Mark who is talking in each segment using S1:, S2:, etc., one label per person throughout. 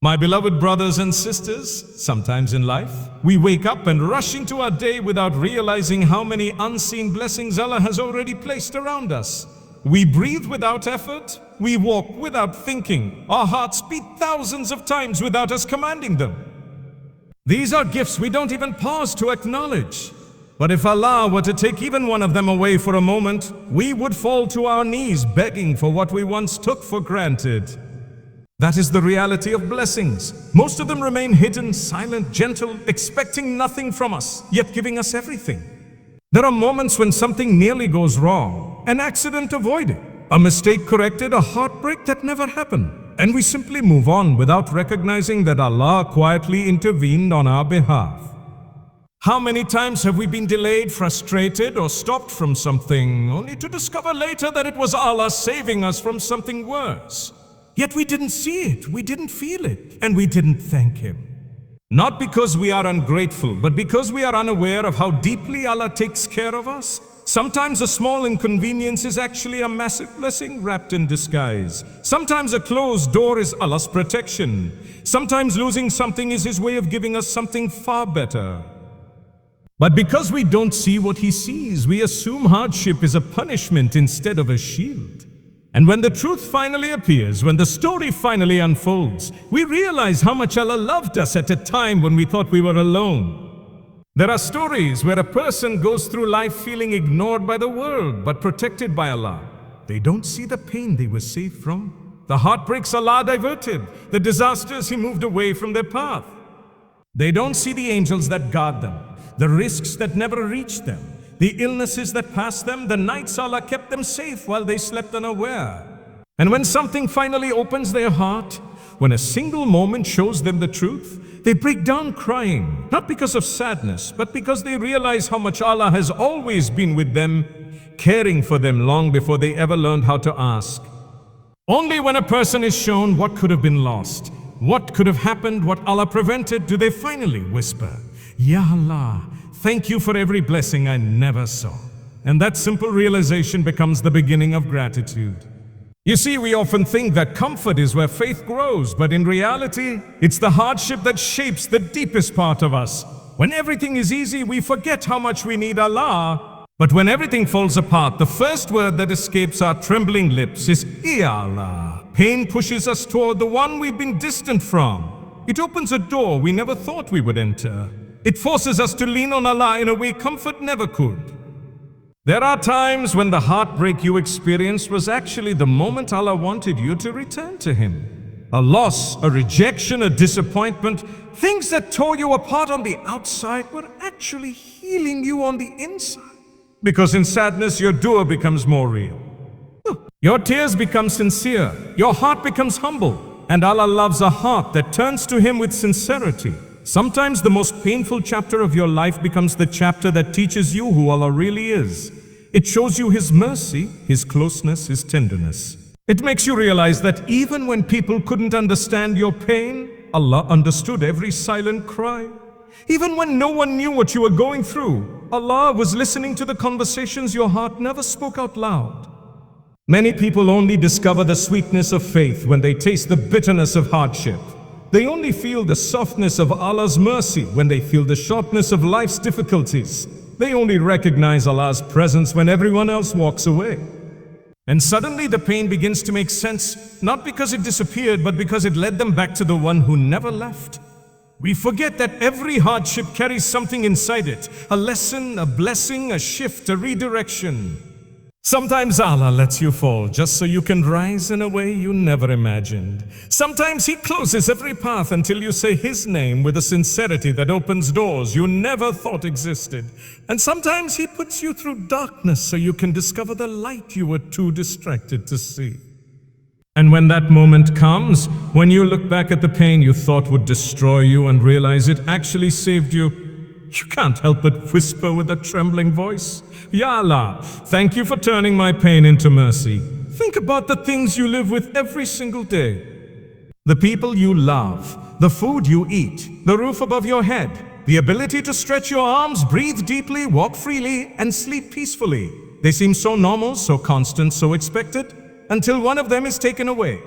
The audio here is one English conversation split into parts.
S1: My beloved brothers and sisters, sometimes in life, we wake up and rush into our day without realizing how many unseen blessings Allah has already placed around us. We breathe without effort, we walk without thinking, our hearts beat thousands of times without us commanding them. These are gifts we don't even pause to acknowledge. But if Allah were to take even one of them away for a moment, we would fall to our knees begging for what we once took for granted. That is the reality of blessings. Most of them remain hidden, silent, gentle, expecting nothing from us, yet giving us everything. There are moments when something nearly goes wrong, an accident avoided, a mistake corrected, a heartbreak that never happened, and we simply move on without recognizing that Allah quietly intervened on our behalf. How many times have we been delayed, frustrated, or stopped from something, only to discover later that it was Allah saving us from something worse? Yet we didn't see it, we didn't feel it, and we didn't thank Him. Not because we are ungrateful, but because we are unaware of how deeply Allah takes care of us. Sometimes a small inconvenience is actually a massive blessing wrapped in disguise. Sometimes a closed door is Allah's protection. Sometimes losing something is His way of giving us something far better. But because we don't see what He sees, we assume hardship is a punishment instead of a shield. And when the truth finally appears, when the story finally unfolds, we realize how much Allah loved us at a time when we thought we were alone. There are stories where a person goes through life feeling ignored by the world, but protected by Allah. They don't see the pain they were saved from, the heartbreaks Allah diverted, the disasters He moved away from their path. They don't see the angels that guard them, the risks that never reached them, the illnesses that passed them, the nights Allah kept them safe while they slept unaware. And when something finally opens their heart, when a single moment shows them the truth, they break down crying, not because of sadness, but because they realize how much Allah has always been with them, caring for them long before they ever learned how to ask. Only when a person is shown what could have been lost, what could have happened, what Allah prevented, do they finally whisper, Ya Allah, thank you for every blessing I never saw. And that simple realization becomes the beginning of gratitude. You see, we often think that comfort is where faith grows, but in reality, it's the hardship that shapes the deepest part of us. When everything is easy, we forget how much we need Allah. But when everything falls apart, the first word that escapes our trembling lips is Ya Allah. Pain pushes us toward the one we've been distant from. It opens a door we never thought we would enter. It forces us to lean on Allah in a way comfort never could. There are times when the heartbreak you experienced was actually the moment Allah wanted you to return to Him. A loss, a rejection, a disappointment, things that tore you apart on the outside were actually healing you on the inside. Because in sadness, your dua becomes more real. Your tears become sincere, your heart becomes humble, and Allah loves a heart that turns to Him with sincerity. Sometimes the most painful chapter of your life becomes the chapter that teaches you who Allah really is. It shows you His mercy, His closeness, His tenderness. It makes you realize that even when people couldn't understand your pain, Allah understood every silent cry. Even when no one knew what you were going through, Allah was listening to the conversations your heart never spoke out loud. Many people only discover the sweetness of faith when they taste the bitterness of hardship. They only feel the softness of Allah's mercy when they feel the sharpness of life's difficulties. They only recognize Allah's presence when everyone else walks away. And suddenly the pain begins to make sense, not because it disappeared, but because it led them back to the one who never left. We forget that every hardship carries something inside it, a lesson, a blessing, a shift, a redirection. Sometimes Allah lets you fall just so you can rise in a way you never imagined. Sometimes He closes every path until you say His name with a sincerity that opens doors you never thought existed. And sometimes He puts you through darkness so you can discover the light you were too distracted to see. And when that moment comes, when you look back at the pain you thought would destroy you and realize it actually saved you, you can't help but whisper with a trembling voice, Ya Allah, thank you for turning my pain into mercy. Think about the things you live with every single day. The people you love, the food you eat, the roof above your head, the ability to stretch your arms, breathe deeply, walk freely, and sleep peacefully. They seem so normal, so constant, so expected, until one of them is taken away.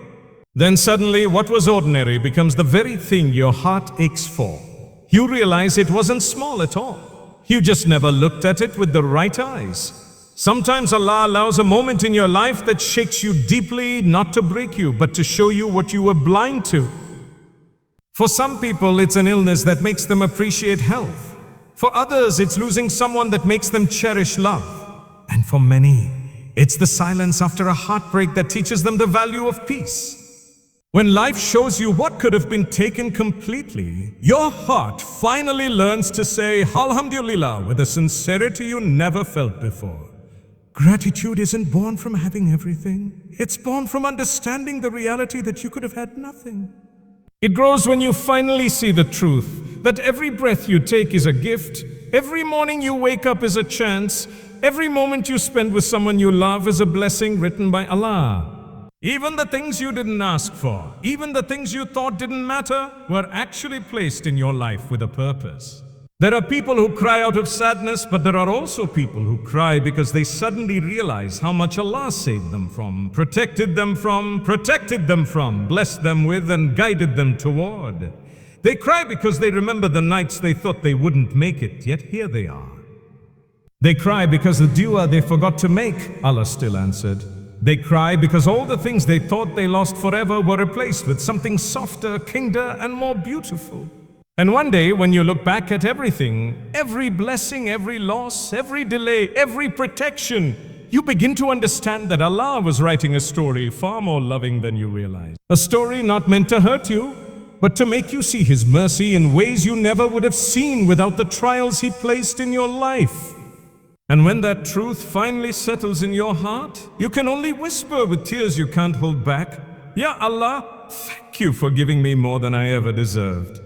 S1: Then suddenly what was ordinary becomes the very thing your heart aches for. You realize it wasn't small at all. You just never looked at it with the right eyes. Sometimes Allah allows a moment in your life that shakes you deeply, not to break you, but to show you what you were blind to. For some people, it's an illness that makes them appreciate health. For others, it's losing someone that makes them cherish love. And for many, it's the silence after a heartbreak that teaches them the value of peace. When life shows you what could have been taken completely, your heart finally learns to say Alhamdulillah with a sincerity you never felt before. Gratitude isn't born from having everything. It's born from understanding the reality that you could have had nothing. It grows when you finally see the truth, that every breath you take is a gift, every morning you wake up is a chance, every moment you spend with someone you love is a blessing written by Allah. Even the things you didn't ask for, even the things you thought didn't matter, were actually placed in your life with a purpose. There are people who cry out of sadness, but there are also people who cry because they suddenly realize how much Allah saved them from, protected them from, blessed them with, and guided them toward. They cry because they remember the nights they thought they wouldn't make it, yet here they are. They cry because the dua they forgot to make, Allah still answered. They cry because all the things they thought they lost forever were replaced with something softer, kinder, and more beautiful. And one day, when you look back at everything, every blessing, every loss, every delay, every protection, you begin to understand that Allah was writing a story far more loving than you realize. A story not meant to hurt you, but to make you see His mercy in ways you never would have seen without the trials He placed in your life. And when that truth finally settles in your heart, you can only whisper with tears you can't hold back, Ya Allah, thank you for giving me more than I ever deserved.